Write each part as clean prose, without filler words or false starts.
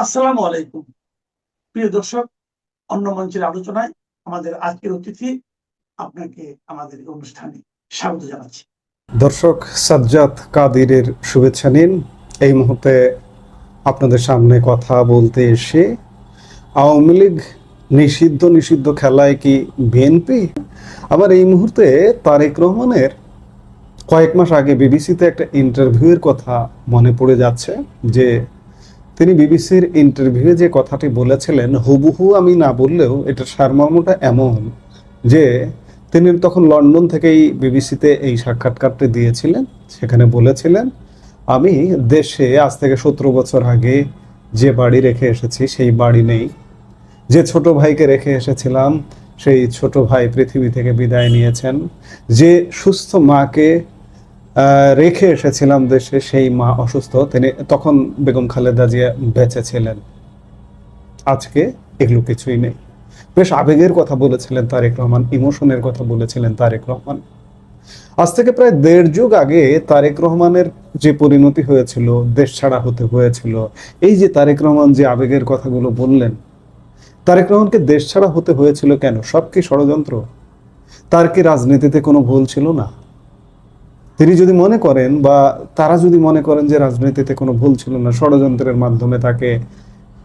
আসসালামু আলাইকুম। প্রিয় দর্শক, অন্য মঞ্চের আলোচনায় আমাদের আজকের অতিথি, আপনাকে আমাদের এই অনুষ্ঠানে স্বাগত জানাচ্ছি। দর্শক, সাজ্জাদ কাদিরের শুভেচ্ছা নিন। এই মুহূর্তে আপনাদের সামনে কথা বলতে এসে আওয়ামী লীগ নিষিদ্ধ খেলায় কি বিএনপি? আবার এই মুহূর্তে তারেক রহমানের কয়েক মাস আগে বিবিসিতে একটা ইন্টারভিউয়ের কথা মনে পড়ে যাচ্ছে, যে তিনি বিবিসির ইন্টারভিউয়ে যে কথাটি বলেছিলেন, হুবহু আমি না বললেও এটার সারমর্মটা এমন যে তিনি তখন লন্ডন থেকেই বিবিসিতে এই সাক্ষাৎকারটি দিয়েছিলেন। সেখানে বলেছিলেন, আমি দেশে আজ থেকে 17 বছর আগে যে বাড়ি রেখে এসেছি সেই বাড়ি নেই, যে ছোট ভাইকে রেখে এসেছিলাম সেই ছোট ভাই পৃথিবী থেকে বিদায় নিয়েছেন, যে সুস্থ মাকে রেখে এসেছিলাম দেশে সেই মা অসুস্থ, তিনি তখন বেগম খালেদা জিয়া বেঁচে ছিলেন। আজকে এগুলো কিছুই নেই। বেশ আবেগের কথা বলেছিলেন তারেক রহমান, ইমোশনের কথা বলেছিলেন তারেক রহমান। আজ থেকে প্রায় 1.5 যুগ আগে তারেক রহমানের যে পরিণতি হয়েছিল, দেশ ছাড়া হতে হয়েছিল, এই যে তারেক রহমান যে আবেগের কথাগুলো বললেন, তারেক রহমানকে দেশ ছাড়া হতে হয়েছিল কেন? সব কি ষড়যন্ত্র? তার কি রাজনীতিতে কোনো ভুল ছিল না? তিনি যদি মনে করেন, বা তারা যদি মনে করেন যে রাজনীতিতে কোনো ভুল ছিল না, ষড়যন্ত্রের মাধ্যমে তাকে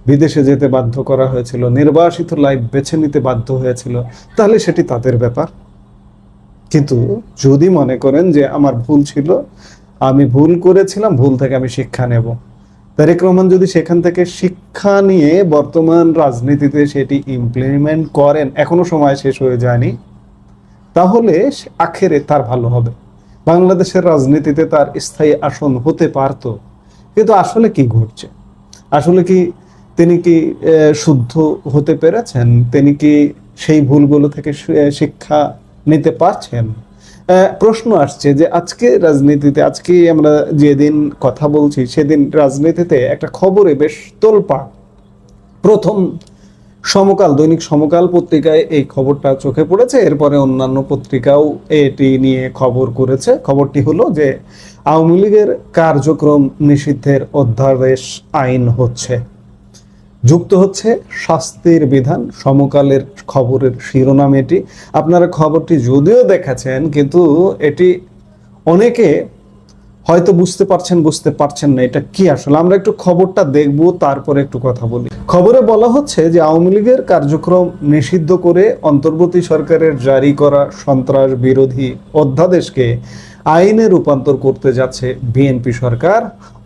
বিদেশে যেতে বাধ্য করা হয়েছিল, নির্বাসিত লাইফ বেছে নিতে বাধ্য হয়েছিল, তাহলে সেটি তাদের ব্যাপার। কিন্তু যদি মনে করেন যে আমার ভুল ছিল, আমি ভুল করেছিলাম, ভুল থেকে আমি শিক্ষা নেব, তারেক রহমান যদি সেখান থেকে শিক্ষা নিয়ে বর্তমান রাজনীতিতে সেটি ইমপ্লিমেন্ট করেন, এখনো সময় শেষ হয়ে যায়নি, তাহলে আখেরে তার ভালো হবে, বাংলাদেশের রাজনীতিতে তার স্থায়ী আসন হতে পারত। কিন্তু আসলে কি ঘটছে? আসলে কি তিনি কি শুদ্ধ হতে পেরেছেন? তিনি কি সেই ভুলগুলো থেকে শিক্ষা নিতে পারছেন? প্রশ্ন আসছে যে আজকে রাজনীতিতে, আজকে আমরা যেদিন কথা বলছি সেদিন রাজনীতিতে একটা খবরে বেশ তোলপাড়। প্রথম সমকাল, দৈনিক সমকাল পত্রিকায় এই খবরটা চোখে পড়েছে, এরপরে অন্যান্য পত্রিকাও এটি নিয়ে খবর করেছে। খবরটি হলো যে আওয়ামী লীগের কার্যক্রম নিষিদ্ধের অধ্যাদেশ আইন হচ্ছে, যুক্ত হচ্ছে শাস্তির বিধান। সমকালের খবরের শিরোনাম এটি। আপনারা খবরটি যদিও দেখেছেন, কিন্তু এটি অনেকে হয়তো বুঝতে পারছেন না এটা কি আসলে। আমরা একটু খবরটা দেখব, তারপরে একটু কথা বলি। খবরে বলা হচ্ছে যে আওয়ামী লীগের কার্যক্রম নিষিদ্ধ করে অন্তর্বর্তী সরকারের জারি করা সন্ত্রাস বিরোধী অধ্যাদেশকে আইনে রূপান্তর করতে যাচ্ছে বিএনপি সরকার।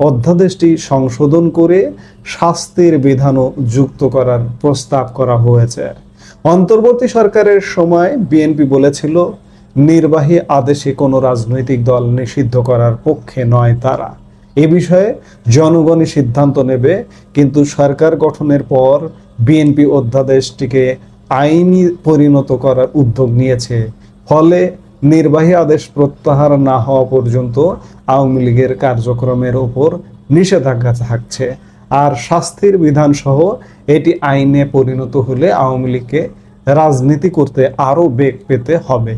অধ্যাদেশটি সংশোধন করে শাস্তির বিধানও যুক্ত করার প্রস্তাব করা হয়েছে। অন্তর্বর্তী সরকারের সময় বিএনপি বলেছিল, নির্বাহী আদেশে কোনো রাজনৈতিক দল নিষিদ্ধ করার পক্ষে নয় তারা, এ বিষয়ে জনগণই সিদ্ধান্ত নেবে। কিন্তু সরকার গঠনের পর বিএনপি অধ্যাদেশটিকে আইনি পরিণত করার উদ্যোগ নিয়েছে। ফলে নির্বাহী আদেশ প্রত্যাহার না হওয়া পর্যন্ত আওয়ামী লীগের কার্যক্রমের ওপর নিষেধাজ্ঞা থাকছে। আর শাস্তির বিধান সহ এটি আইনে পরিণত হলে আওয়ামী লীগকে রাজনীতি করতে আরো বেগ পেতে হবে।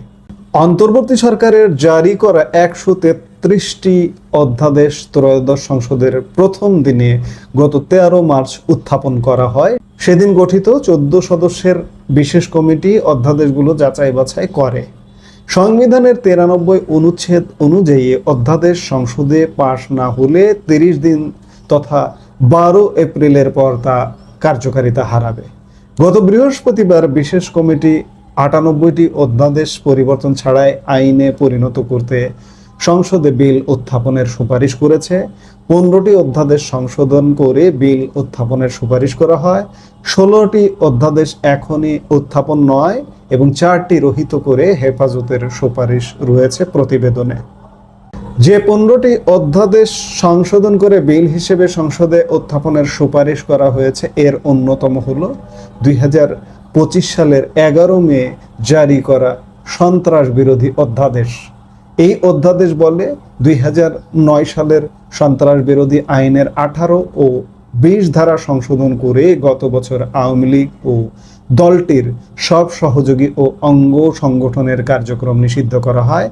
অন্তর্বর্তী সরকারের জারি করা 133টি অধ্যাদেশ ত্রয়োদশ সংসদের প্রথম দিনে গত 13 মার্চ উত্থাপন করা হয়। সেদিন গঠিত 14 সদস্যের বিশেষ কমিটি অধ্যাদেশগুলো যাচাই বাছাই করে। সংবিধানের 93 অনুচ্ছেদ অনুযায়ী অধ্যাদেশ সংসদে পাশ না হলে 30 দিন তথা 12 এপ্রিলের পর তা কার্যকারিতা হারাবে। গত বৃহস্পতিবার বিশেষ কমিটি 98টি অধ্যাদেশ পরিবর্তন ছাড়াই আইনে পরিণত করতে সংসদে বিল উত্থাপনের সুপারিশ করেছে। 15টি অধ্যাদেশ সংশোধন করে বিল উত্থাপনের সুপারিশ করা হয়। 16টি অধ্যাদেশ এখনই উত্থাপন নয় এবং 4টি রহিত করে হেফাজতের সুপারিশ রয়েছে প্রতিবেদনে। যে 15টি অধ্যাদেশ সংশোধন করে বিল হিসেবে সংসদে উত্থাপনের সুপারিশ করা হয়েছে, এর অন্যতম হলো 2025 সালের 11 মে জারি করা সন্ত্রাস বিরোধী অধ্যাদেশ। এই অধ্যাদেশ বলে 2009 সালের সন্ত্রাস বিরোধী আইনের 18 ও 20 ধারা সংশোধন করে গত বছর আওয়ামী লীগ ও দলটির সব সহযোগী ও অঙ্গ সংগঠনের কার্যক্রম নিষিদ্ধ করা হয়।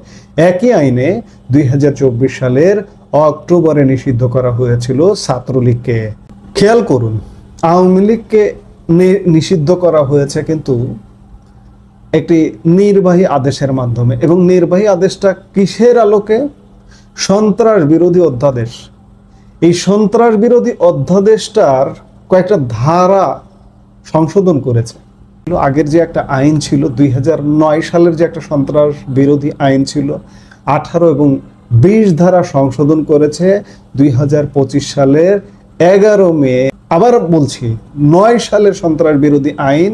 একই আইনে 2024 সালের অক্টোবরে নিষিদ্ধ করা হয়েছিল ছাত্রলীগকে। খেয়াল করুন, আওয়ামী লীগকে নিষিদ্ধ করা হয়েছে কিন্তু একটি নির্বাহী আদেশের মাধ্যমে, এবং নির্বাহী আদেশটা কিসের আলোকে? সন্ত্রাস বিরোধী অধ্যাদেশ। এই সন্ত্রাস বিরোধী অধ্যাদেশটার কয়েকটা ধারা সংশোধন করেছে। আগের যে একটা আইন ছিল 2009 সালের যে একটা সন্ত্রাস বিরোধী আইন ছিল, 18 এবং 20 ধারা সংশোধন করেছে 2025 সালের 11 মে। আবার বলছি, 9 সালের সন্ত্রাস বিরোধী আইন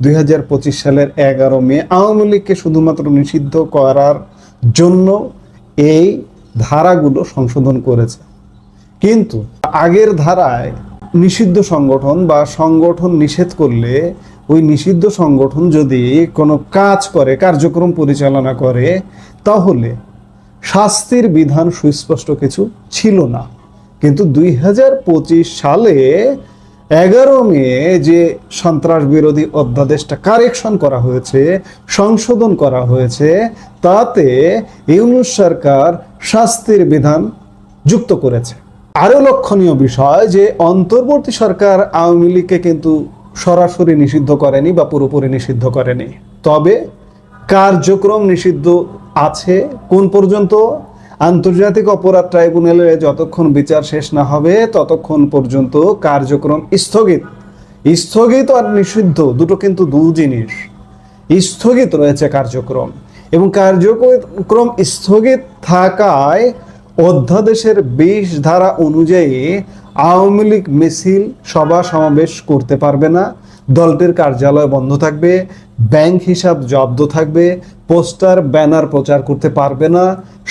2025 সালের 11 মে আওয়ামী লীগকে শুধুমাত্র নিষিদ্ধ করার জন্য এই ধারাগুলো সংশোধন করেছে। কিন্তু আগের ধারায় নিষিদ্ধ সংগঠন বা সংগঠন নিষেধ করলে ওই নিষিদ্ধ সংগঠন যদি কোনো কাজ করে, কার্যক্রম পরিচালনা করে, তাহলে শাস্তির বিধান সুস্পষ্ট কিছু ছিল না। কিন্তু 2025 সালে 11 মে যে সন্ত্রাস বিরোধী অধ্যাদেশটা কারেকশন করা হয়েছে, সংশোধন করা হয়েছে, তাতে ইউনূস সরকার শাস্তির বিধান যুক্ত করেছে। আরো লক্ষণীয় বিষয় যে অন্তর্বর্তী সরকার আওয়ামী লীগকে কিন্তু সরাসরি নিষিদ্ধ করেনি বা পুরোপুরি নিষিদ্ধ করেনি, তবে কার্যক্রম নিষিদ্ধ আছে। কোন পর্যন্ত? আন্তর্জাতিক অপরাধ ট্রাইব্যুনালে যতক্ষণ বিচার শেষ না হবে ততক্ষণ পর্যন্ত কার্যক্রম স্থগিত। স্থগিত আর নিষিদ্ধ দুটো কিন্তু দু জিনিস। স্থগিত রয়েছে কার্যক্রম, এবং কার্যক্রম স্থগিত থাকায় অধ্যাদেশের 20 ধারা অনুযায়ী আওয়ামী লীগ মিছিল, সভা সমাবেশ করতে পারবে না, দলটির কার্যালয় বন্ধ থাকবে, ব্যাংক হিসাব জব্দ থাকবে, পোস্টার ব্যানার প্রচার করতে পারবে না,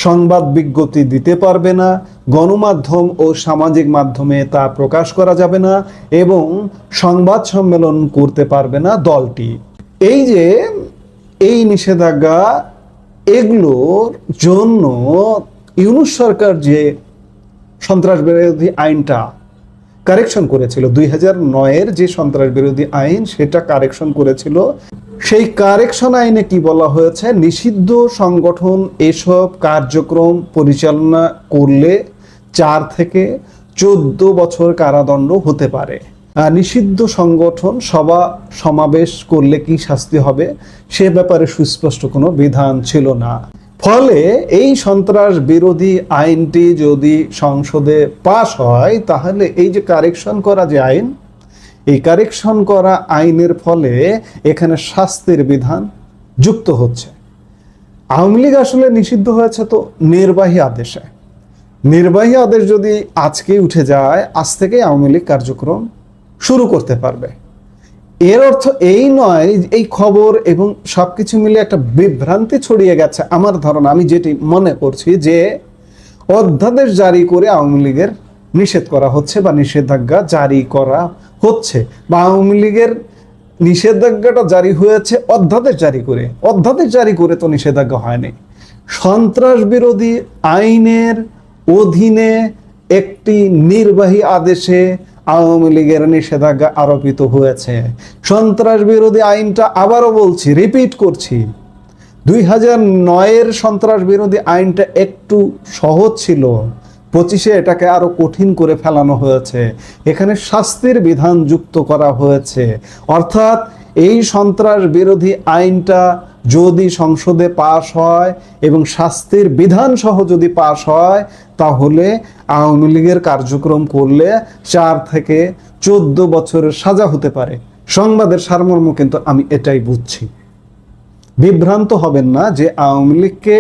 সংবাদ বিজ্ঞপ্তি দিতে পারবে না, গণমাধ্যম ও সামাজিক মাধ্যমে তা প্রকাশ করা যাবে না, এবং সংবাদ সম্মেলন করতে পারবে না দলটি। এই যে এই নিষেধাজ্ঞা, এগুলোর জন্য ইউনূস সরকার যে সন্ত্রাস বিরোধী আইনটা কারেকশন করেছিল, 2009-এর যে সন্ত্রাস বিরোধী আইন, সেটা কারেকশন করেছিল। সেই কারেকশন আইনে কি বলা হয়েছে? নিষিদ্ধ সংগঠন এসব কার্যক্রম পরিচালনা করলে 4 থেকে 14 বছর কারাদণ্ড হতে পারে। নিষিদ্ধ সংগঠন সভা সমাবেশ করলে কি শাস্তি হবে সে ব্যাপারে সুস্পষ্ট কোনো বিধান ছিল না। ফলে এই সন্ত্রাস বিরোধী আইনটি যদি সংসদে পাশ হয়, তাহলে এই যে কারেকশন করা যে আইন, এই কারেকশন করা আইনের ফলে এখানে শাস্তির বিধান যুক্ত হচ্ছে। আওয়ামী লীগ আসলে নিষিদ্ধ হয়েছে তো নির্বাহী আদেশে। নির্বাহী আদেশ যদি আজকে উঠে যায়, আজ থেকে আওয়ামী লীগ কার্যক্রম শুরু করতে পারবে। এর অর্থ এই নয়, এই খবর এবং সবকিছু মিলে একটা বিভ্রান্তি ছড়িয়ে গেছে। আমার ধারণা, আমি যেটি মনে করছি, যে অধ্যাদেশ জারি করে আওয়ামী লীগের নিষেধ করা হচ্ছে বা নিষেধাজ্ঞা জারি করা হচ্ছে, বা আওয়ামী লীগের নিষেধাজ্ঞাটা জারি হয়েছে অধ্যাদেশ জারি করে। অধ্যাদেশ জারি করে তো নিষেধাজ্ঞা হয়নি। সন্ত্রাস বিরোধী আইনের অধীনে একটি নির্বাহী আদেশে আওয়ামী লীগের নিষেধাজ্ঞা আরোপিত হয়েছে। সন্ত্রাস বিরোধী আইনটা, আবারও বলছি, রিপিট করছি, 2009-এর সন্ত্রাস বিরোধী আইনটা একটু সহজ ছিল, 25-এ এটাকে আরো কঠিন করে ফেলানো হয়েছে। এখানে শাস্তির বিধান যুক্ত করা হয়েছে। অর্থাৎ এই সন্ত্রাস বিরোধী আইনটা যদি সংসদে পাশ হয় এবং শাস্তির বিধান সহ যদি পাশ হয়, তাহলে আওয়ামী লীগের কার্যক্রম করলে 4 থেকে 14 বছরের সাজা হতে পারে। সংবাদের সারমর্ম কিন্তু আমি এটাই বুঝছি। বিভ্রান্ত হবেন না যে আওয়ামী লীগকে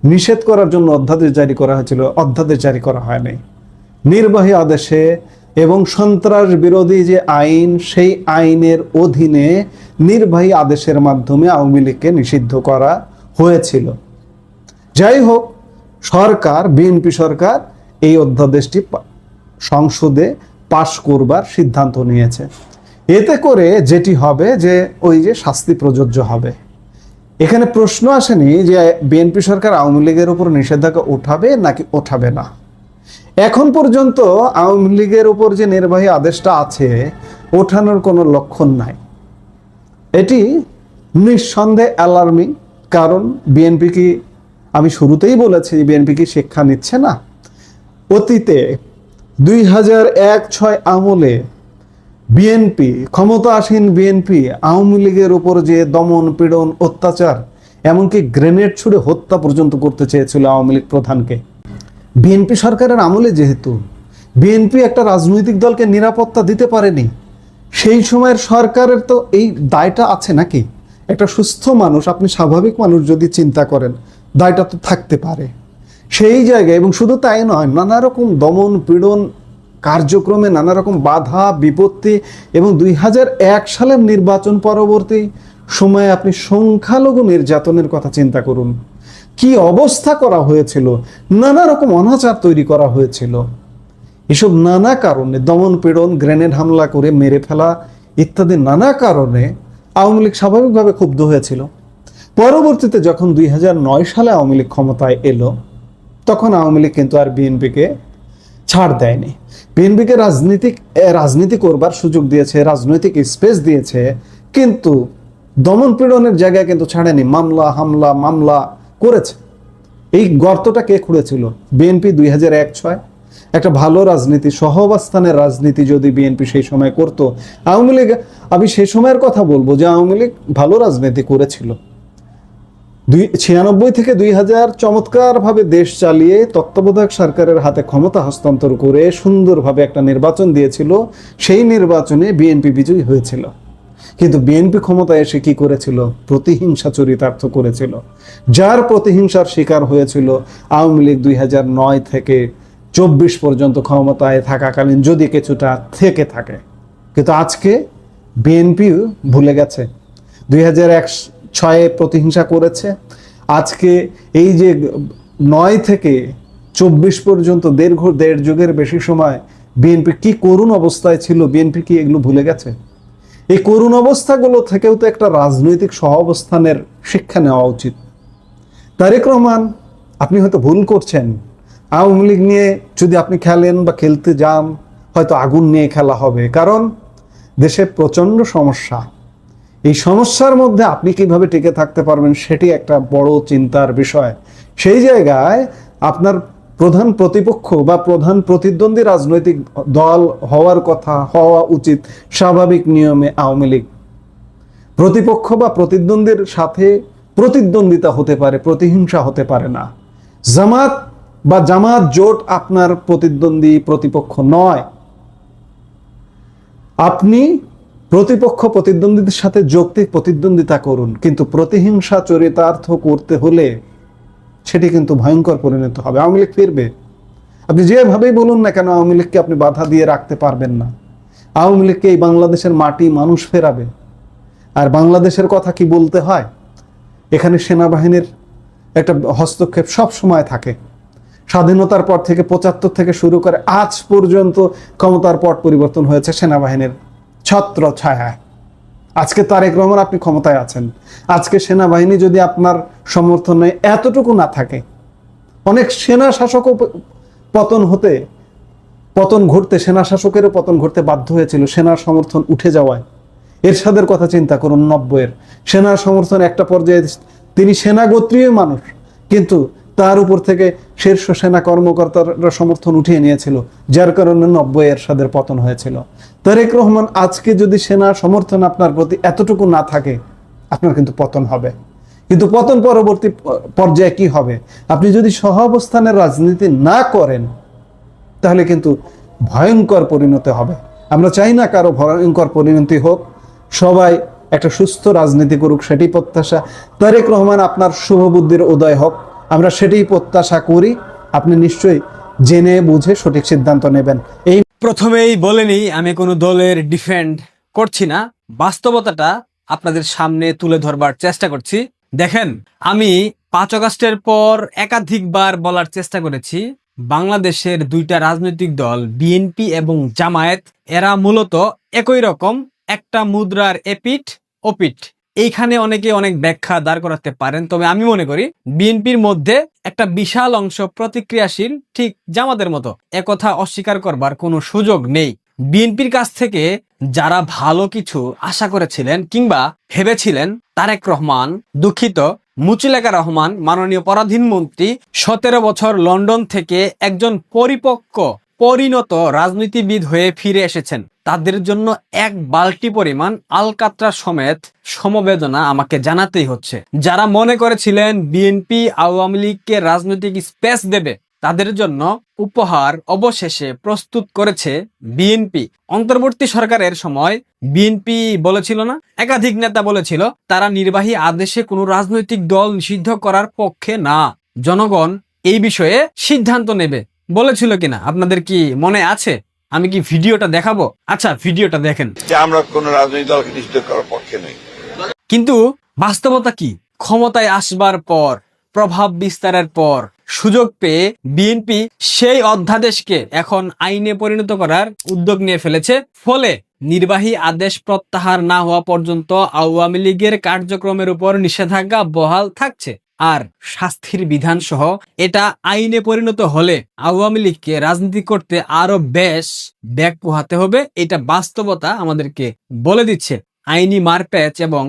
নিষেধ করার জন্য অধ্যাদেশ জারি করা হয়েছিল, অধ্যাদেশ জারি করা হয়নি। নির্বাহী আদেশে এবং সন্ত্রাস বিরোধী যে আইন, সেই আইনের অধীনে নির্বাহী আদেশের মাধ্যমে আওয়ামী লীগকে নিষিদ্ধ করা হয়েছিল। যাই হোক, সরকার, বিএনপি সরকার এই অধ্যাদেশটি সংসদে পাশ করবার সিদ্ধান্ত নিয়েছে। এতে করে যেটি হবে যে ওই যে শাস্তি প্রযোজ্য হবে। এখানে প্রশ্ন আসেনি যে বিএনপি সরকার আওয়ামী লীগের উপর নিষেধাজ্ঞা উঠাবে নাকি উঠাবে না। এখন পর্যন্ত আওয়ামী লীগের উপর যে নির্বাহী আদেশটা আছে, ওঠানোর কোনো লক্ষণ নাই। এটি নিঃসন্দেহে অ্যালার্মিং। কারণ বিএনপি কি, আমি শুরুতেই বলেছি, বিএনপি কি শিক্ষা নিচ্ছে না? অতীতে 2001-06 আমলে বিএনপি, ক্ষমতাসীন বিএনপি আওয়ামী লীগের উপর যে দমন পীড়ন অত্যাচার, এমনকি গ্রেনেড ছুড়ে হত্যা পর্যন্ত করতে চেয়েছিল আওয়ামী লীগ প্রধানকে। বিএনপি সরকারের আমলে যেহেতু বিএনপি একটা রাজনৈতিক দলকে নিরাপত্তা দিতে পারেনি, সেই সময়ের সরকারের তো এই দায়টা আছে নাকি? একটা সুস্থ মানুষ, আপনি স্বাভাবিক মানুষ যদি চিন্তা করেন, দায়টা তো থাকতে পারে সেই জায়গায়। এবং শুধু তাই নয়, নানা রকম দমন পীড়ন কার্যক্রমে নানা রকম বাধা বিপত্তি, এবং 2001 সালের নির্বাচন পরবর্তী সময়ে আপনি সংখ্যালঘু নির্যাতনের কথা চিন্তা করুন, কি অবস্থা করা হয়েছিল, নানা রকম অনাচার তৈরি করা হয়েছিল। এসব নানা কারণে দমন পীড়ন, গ্রেনেড হামলা করে মেরে ফেলা ইত্যাদি নানা কারণে আওয়ামী লীগ স্বাভাবিকভাবে ক্ষুব্ধ হয়েছিল। পরবর্তীতে যখন 2009 সালে আওয়ামী লীগ ক্ষমতায় এলো, তখন আওয়ামী লীগ কিন্তু আর বিএনপিকে ছাড় দেয়নি। বিএনপিকে রাজনীতি করবার সুযোগ দিয়েছে, রাজনৈতিক স্পেস দিয়েছে, কিন্তু দমন পীড়নের জায়গায় কিন্তু ছাড়েনি। মামলা করেছে। এই গর্তটা কে খুঁড়েছিল? বিএনপি। 2001-06 একটা ভালো রাজনীতি, সহাবস্থানের রাজনীতি যদি বিএনপি সেই সময় করতো, আওয়ামী লীগ, আমি সেই সময়ের কথা বলবো যে আওয়ামী লীগ ভালো রাজনীতি করেছিল। 96 থেকে 2000 চমৎকারভাবে দেশ চালিয়ে তত্ত্বাবধায়ক সরকারের হাতে ক্ষমতা হস্তান্তর করে সুন্দরভাবে একটা নির্বাচন দিয়েছিল। সেই নির্বাচনে বিএনপি বিজয়ী হয়েছিল। কিন্তু বিএনপি ক্ষমতায় এসে কি করেছিল? প্রতিহিংসা চরিতার্থ করেছিল, যার প্রতিহিংসার শিকার হয়েছিল আওয়ামী লীগ 2009 থেকে 24 পর্যন্ত ক্ষমতায় থাকাকালীন, যদি কিছুটা থেকে থাকে। কিন্তু আজকে বিএনপি ভুলে গেছে 2001-06 প্রতিহিংসা করেছে। আজকে এই যে 9 থেকে 24 পর্যন্ত দেড় যুগের বেশি সময় বিএনপি কি করুণ অবস্থায় ছিল, বিএনপি কি এগুলো ভুলে গেছে? এই করুণ অবস্থাগুলো থেকেও তো একটা রাজনৈতিক সহাবস্থানের শিক্ষা নেওয়া উচিত। তারেক রহমান, আপনি হয়তো ভুল করছেন। আওয়ামী লীগ নিয়ে যদি আপনি খেলেন বা খেলতে যান, হয়তো আগুন নিয়ে খেলা হবে, কারণ দেশে প্রচন্ড সমস্যা। এই সমস্যার মধ্যে আপনি কিভাবে টিকে থাকতে পারবেন, সেটি একটা বড় চিন্তার বিষয়। সেই জায়গায় আপনার প্রধান প্রতিপক্ষ বা প্রধান প্রতিদ্বন্দ্বী রাজনৈতিক দল হওয়া উচিত স্বাভাবিক নিয়মে আওয়ামী লীগ। প্রতিপক্ষ বা প্রতিদ্বন্দ্বীর সাথে প্রতিদ্বন্দ্বিতা হতে পারে, প্রতিহিংসা হতে পারে না। জামাত জোট আপনার প্রতিপক্ষ নয়। আপনি প্রতিদ্বন্দ্বীদের সাথে যৌক্তিক প্রতিদ্বন্দ্বিতা করুন, কিন্তু প্রতিহিংসা চরিতার্থ করতে হলে সেটি কিন্তু ভয়ঙ্কর পরিণত হবে। আওয়ামী লীগ ফিরবে। আপনি যেভাবেই বলুন না কেন, আওয়ামী লীগকে আপনি বাধা দিয়ে রাখতে পারবেন না। আওয়ামী লীগকে এই বাংলাদেশের মাটি মানুষ ফেরাবে। আর বাংলাদেশের কথা কি বলতে হয়, এখানে সেনাবাহিনীর একটা হস্তক্ষেপ সব সময় থাকে। স্বাধীনতার পর থেকে 75 থেকে শুরু করে আজ পর্যন্ত ক্ষমতার পট পরিবর্তন হয়েছে সেনাবাহিনীর ছত্র ছায়ায়। আজকে তারেক রহমান, আপনি ক্ষমতায় আছেন, আজকে সেনাবাহিনী যদি আপনার সমর্থনে এতটুকু না থাকে, অনেক সেনা শাসকও পতন ঘটতে সেনা শাসকেরও পতন ঘটতে বাধ্য হয়েছিল সেনার সমর্থন উঠে যাওয়ায়। এরশাদের কথা চিন্তা করুন, 90-এর সেনার সমর্থন একটা পর্যায়ে, তিনি সেনা গোত্রীয় মানুষ, কিন্তু তার উপর থেকে শীর্ষ সেনা কর্মকর্তারা সমর্থন উঠিয়ে নিয়েছিল, যার কারণে 90 এরশাদের পতন হয়েছিল। তারেক রহমান, আজকে যদি সেনা সমর্থন আপনার প্রতি এতটুকু না থাকে, আপনার কিন্তু পতন হবে। কিন্তু পতন পরবর্তী পর্যায়ে কি হবে? আপনি যদি সহাবস্থানের রাজনীতি না করেন, তাহলে কিন্তু ভয়ঙ্কর পরিণতি হবে। আমরা চাই না কারো ভয়ঙ্কর পরিণতি হোক, সবাই একটা সুস্থ রাজনীতি করুক, সেটি প্রত্যাশা। তারেক রহমান, আপনার শুভবুদ্ধির উদয় হোক, আমরা সেটাই প্রত্যাশা করি। আপনি নিশ্চয়ই জেনে বুঝে সঠিক সিদ্ধান্ত নেবেন। এই প্রথমেই বলেনি, আমি কোনো দলের ডিফেন্ড করছি না, বাস্তবতাটা আপনাদের সামনে তুলে ধরবার চেষ্টা করছি। দেখেন, আমি 5 আগস্টের পর একাধিকবার বলার চেষ্টা করেছি, বাংলাদেশের দুইটা রাজনৈতিক দল বিএনপি এবং জামায়াত, এরা মূলত একই রকম, একটা মুদ্রার এপিঠ ওপিঠ। এইখানে অনেকে অনেক ব্যাখ্যা দাঁড় করাতে পারেন, তবে আমি মনে করি বিএনপির মধ্যে একটা বিশাল অংশ প্রতিক্রিয়াশীল, ঠিক জামাতের মতো। একথা অস্বীকার করবার কোনো সুযোগ নেই। বিএনপির কাছ থেকে যারা ভালো কিছু আশা করেছিলেন কিংবা ভেবেছিলেন, তারেক রহমান, দুঃখিত, মুচিলেকা রহমান, মাননীয় পরাধীন মন্ত্রী, 17 বছর লন্ডন থেকে একজন পরিপক্ক পরিণত রাজনীতিবিদ হয়ে ফিরে এসেছেন, তাদের জন্য এক বালতি পরিমাণ আলকাতরা সমেত সমবেদনা আমাকে জানাতেই হচ্ছে। যারা মনে করেছিলেন বিএনপি আওয়ামী লীগকে রাজনৈতিক স্পেস দেবে, তাদের জন্য উপহার অবশেষে প্রস্তুত করেছে বিএনপি। অন্তর্বর্তী সরকারের সময় বিএনপি বলেছিল না, একাধিক নেতা বলেছিল তারা নির্বাহী আদেশে কোনো রাজনৈতিক দল নিষিদ্ধ করার পক্ষে না, জনগণ এই বিষয়ে সিদ্ধান্ত নেবে, বলেছিল কিনা আপনাদের কি মনে আছে? আমি কি ভিডিওটা দেখাবো? আচ্ছা, ভিডিওটা দেখেন। যে আমরা কোন রাজনৈতিক দলকে নিষিদ্ধ করার পক্ষে নই। কিন্তু বাস্তবতা কি? ক্ষমতায় আসবার পর, প্রভাব বিস্তারের পর সুযোগ পেয়ে বিএনপি সেই অধ্যাদেশকে এখন আইনে পরিণত করার উদ্যোগ নিয়ে ফেলেছে। ফলে নির্বাহী আদেশ প্রত্যাহার না হওয়া পর্যন্ত আওয়ামী লীগের কার্যক্রমের উপর নিষেধাজ্ঞা বহাল থাকছে। আর শাস্তির বিধান সহ এটা আইনে পরিণত হলে আওয়ামী লীগকে রাজনীতি করতে আরো বেশ ব্যাগ পোহাতে হবে। এটা বাস্তবতা আমাদেরকে বলে দিচ্ছে। আইনি মারপ্যাচ এবং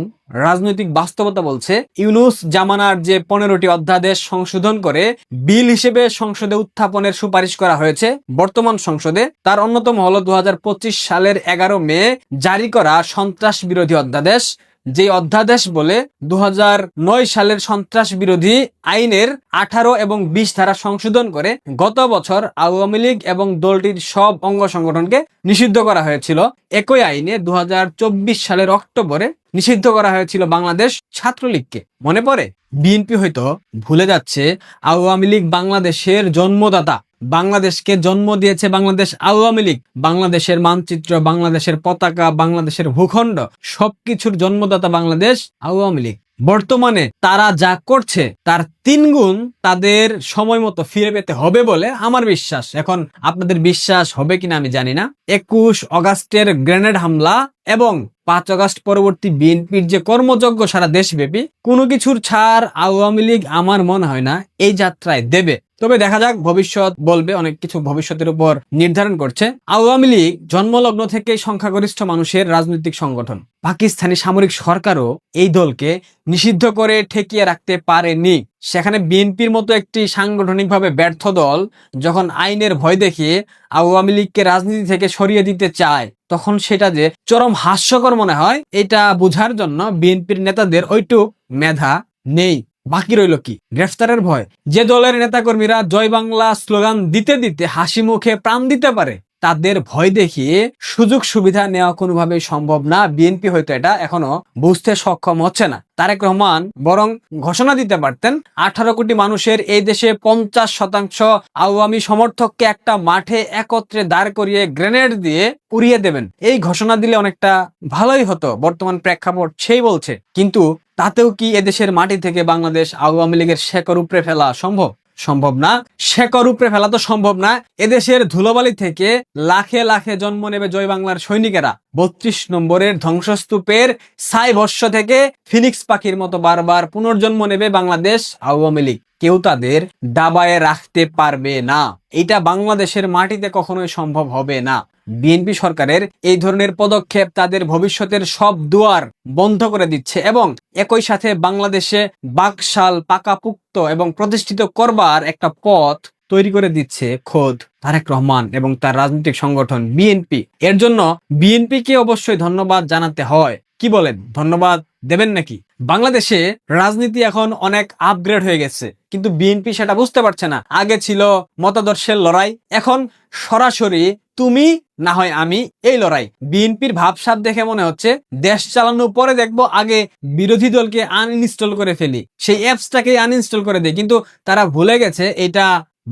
রাজনৈতিক বাস্তবতা বলছে ইউনূস জামানার যে 15টি অধ্যাদেশ সংশোধন করে বিল হিসেবে সংসদে উত্থাপনের সুপারিশ করা হয়েছে বর্তমান সংসদে, তার অন্যতম হলো 2025 সালের 11 মে জারি করা সন্ত্রাস বিরোধী অধ্যাদেশ। যে অধ্যাদেশ বলে 2009 সালের সন্ত্রাস বিরোধী আইনের 18 এবং 20 ধারা সংশোধন করে গত বছর আওয়ামী লীগ এবং দলটির সব অঙ্গ সংগঠনকে নিষিদ্ধ করা হয়েছিল। একই আইনে 2024 সালের অক্টোবরে নিষিদ্ধ করা হয়েছিল বাংলাদেশ ছাত্রলীগকে। মনে পড়ে? বিএনপি হয়তো ভুলে যাচ্ছে আওয়ামী লীগ বাংলাদেশের জন্মদাতা, বাংলাদেশকে জন্ম দিয়েছে বাংলাদেশ আওয়ামী লীগ, বাংলাদেশের মানচিত্র, বাংলাদেশের পতাকা, বাংলাদেশের ভূখণ্ড সবকিছুর জন্মদাতা বাংলাদেশ আওয়ামী লীগ। বর্তমানে তারা যা করছে তার 3 গুণ তাদের সময় মতো ফিরে পেতে হবে বলে আমার বিশ্বাস। এখন আপনাদের বিশ্বাস হবে কিনা আমি জানি না। 21 অগাস্টের গ্রেনেড হামলা এবং 5 আগস্ট পরবর্তী বিএনপির যে কর্মযজ্ঞ সারা দেশব্যাপী, কোনো কিছুর ছাড় আওয়ামী লীগ আমার মনে হয় না এই যাত্রায় দেবে। তবে দেখা যাক, ভবিষ্যৎ বলবে, অনেক কিছু ভবিষ্যতের উপর নির্ধারণ করছে। আওয়ামী লীগ জন্মলগ্ন থেকে সংখ্যাগরিষ্ঠ মানুষের রাজনৈতিক সংগঠন। পাকিস্তানি সামরিক সরকারও এই দলকে নিষিদ্ধ করে ঠেকিয়ে রাখতে পারেনি। সেখানে বিএনপির মতো একটি সাংগঠনিকভাবে ব্যর্থ দল যখন আইনের ভয় দেখিয়ে আওয়ামী লীগকে রাজনীতি থেকে সরিয়ে দিতে চায়, তখন সেটা যে চরম হাস্যকর মনে হয়, এটা বোঝার জন্য বিএনপির নেতাদের ওইটুক মেধা নেই। বাকি রইল কি? গ্রেফতারের ভয়। যে দলের নেতাকর্মীরা জয় বাংলা স্লোগান দিতে দিতে হাসি মুখে প্রাণ দিতে পারে, তাদের ভয় দেখিয়ে সুযোগ সুবিধা নেওয়া কোনোভাবেই সম্ভব না। বিএনপি হয়তো এটা এখনো বুঝতে সক্ষম হচ্ছে না। তারেক রহমান বরং ঘোষণা দিতে পারতেন 18 কোটি মানুষের এই দেশে 50% আওয়ামী সমর্থককে একটা মাঠে একত্রে দাঁড় করিয়ে গ্রেনেড দিয়ে উড়িয়ে দেবেন। এই ঘোষণা দিলে অনেকটা ভালোই হতো, বর্তমান প্রেক্ষাপট সেই বলছে। কিন্তু তাতেও কি এদেশের মাটি থেকে বাংলাদেশ আওয়ামী লীগের শেকড় উপড়ে ফেলা সম্ভব? সম্ভব না। শেকড় উপড়ে ফেলা তো সম্ভব না। এদেশের ধুলোবালি থেকে লাখে লাখে জন্ম নেবে জয় বাংলার সৈনিকেরা। 32 নম্বরের ধ্বংসস্তূপের ছাই ভস্য থেকে ফিনিক্স পাখির মতো বারবার পুনর্জন্ম নেবে বাংলাদেশ আওয়ামী লীগ। কেউ তাদের দাবায়ে রাখতে পারবে না। এটা বাংলাদেশের মাটিতে কখনোই সম্ভব হবে না। বিএনপি সরকারের এই ধরনের পদক্ষেপ তাদের ভবিষ্যতের সব দুয়ার বন্ধ করে দিচ্ছে এবং একই সাথে বাংলাদেশে বাকশাল পাকাপুক্ত এবং প্রতিষ্ঠিত করবার একটা পথ তৈরি করে দিচ্ছে খোদ তারেক রহমান এবং তার রাজনৈতিক সংগঠন বিএনপি। এর জন্য বিএনপিকে অবশ্যই ধন্যবাদ জানাতে হয়। কি বলেন? ধন্যবাদ দেবেন নাকি? বাংলাদেশে রাজনীতি এখন অনেক আপগ্রেড হয়ে গেছে, কিন্তু বিএনপি সেটা বুঝতে পারছে না। আগে ছিল মতাদর্শের লড়াই, এখন সরাসরি তুমি না হয় আমি এই লড়াই। বিএনপির ভাবসাব দেখে মনে হচ্ছে দেশ চালানোর পরে দেখবো, আগে বিরোধী দলকে আনইনস্টল করে ফেলি, সেই অ্যাপসটাকে আনইনস্টল করে দেই। কিন্তু তারা ভুলে গেছে এটা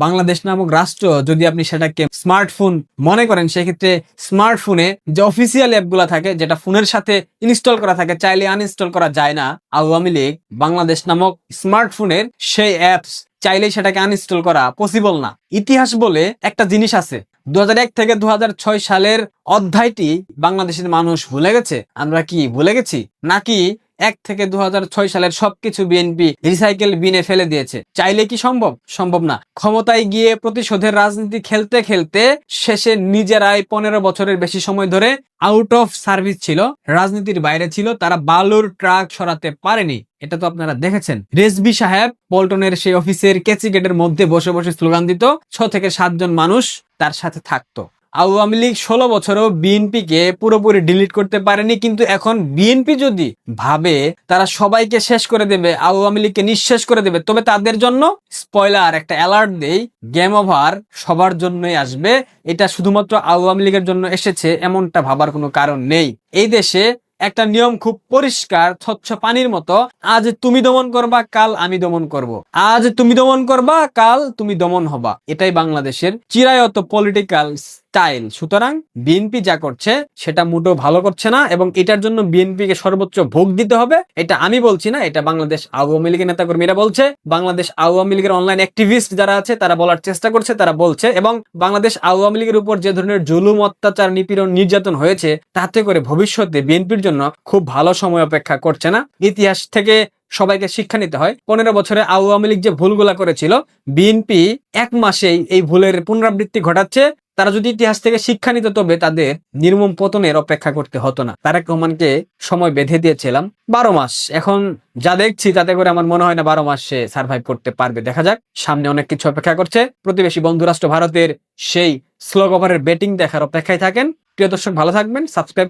বাংলাদেশ নামক রাষ্ট্র। যদি আপনি সেটাকে স্মার্টফোন মনে করেন, সেক্ষেত্রে স্মার্টফোনে যে অফিসিয়াল অ্যাপগুলো থাকে, যেটা ফোনের সাথে ইনস্টল করা থাকে, চাইলে আনইনস্টল করা যায় না। আওয়ামী লীগ বাংলাদেশ নামক স্মার্টফোনের সেই অ্যাপস চাইলেই সেটাকে আনইনস্টল করা পসিবল না। ইতিহাস বলে একটা জিনিস আছে। 2001 থেকে 2006 সালের অধ্যায়টি বাংলাদেশের মানুষ ভুলে গেছে। আমরা কি ভুলে গেছি, নাকি 1 থেকে 2006 সালের সবকিছু বিএনপি রিসাইকেল বিনে ফেলে দিয়েছে। চাইলে কি সম্ভব? সম্ভব না। ক্ষমতায় গিয়ে প্রতিশোধের রাজনীতি খেলতে খেলতে শেষে নিজেরাই 15 বছরের বেশি সময় ধরে আউট অফ সার্ভিস ছিল, রাজনীতির বাইরে ছিল, তারা বালুর ট্রাক সরাতে পারেনি। এটা তো আপনারা দেখেছেন। রেজবি সাহেব পল্টনের সেই অফিসের কেচি গেটের মধ্যে বসে বসে স্লোগান দিত, 6 থেকে 7 জন মানুষ তার সাথে থাকতো। আওয়ামী লীগ 16 বছরও বিএনপি কে পুরোপুরি ডিলিট করতে পারেনি, কিন্তু এখন বিএনপি যদি ভাবে তারা সবাইকে শেষ করে দেবে, আওয়ামী লীগকে নিঃশেষ করে দেবে, তবে তাদের জন্য স্পয়লার একটা অ্যালার্ট দেই, গেম ওভার সবার জন্যই আসবে। এটা শুধুমাত্র আওয়ামী লীগের জন্য এসেছে এমনটা ভাবার কোনো কারণ নেই। এই দেশে একটা নিয়ম খুব পরিষ্কার, স্বচ্ছ পানির মতো, আজ তুমি দমন করবা, কাল আমি দমন করব। আজ তুমি দমন করবা, কাল তুমি দমন হবা। এটাই বাংলাদেশের চিরায়ত পলিটিক্যাল স্টাইল। সুতরাং বিএনপি যা করছে সেটা মোটেও ভালো করছে না, এবং এটার জন্য বিএনপি কে সর্বোচ্চ ভোগ দিতে হবে। এটা আমি বলছি না, এটা বাংলাদেশ আওয়ামী লীগের নেতাকর্মীরা বলছে, বাংলাদেশ আওয়ামী লীগের অনলাইন অ্যাক্টিভিস্ট যারা আছে তারা বলার চেষ্টা করছে, তারা বলছে। এবং বাংলাদেশ আওয়ামী লীগের উপর যে ধরনের জুলুম, অত্যাচার, নিপীড়ন, নির্যাতন হয়েছে, তাতে করে ভবিষ্যতে বিএনপির জন্য খুব ভালো সময় অপেক্ষা করছে না। ইতিহাস থেকে সবাইকে শিক্ষা নিতে হয়। 15 বছরে আওয়ামী লীগ যে ভুলগুলা করেছিল, বিএনপি 1 মাসেই এই ভুলের পুনরাবৃত্তি ঘটাচ্ছে। তারা যদি ইতিহাস থেকে শিক্ষা নিত, তবে তাদের নির্মম পতনের অপেক্ষা করতে হতো না। তারেক রহমানকে সময় বেঁধে দিয়েছিলাম 12 মাস। এখন যা দেখছি তাতে করে আমার মনে হয় না 12 মাস সে সার্ভাইভ করতে পারবে। দেখা যাক, সামনে অনেক কিছু অপেক্ষা করছে। প্রতিবেশী বন্ধুরাষ্ট্র ভারতের সেই স্লো ওভারের ব্যাটিং দেখার অপেক্ষায় থাকেন। প্রিয় দর্শক, ভালো থাকবেন, সাবস্ক্রাইব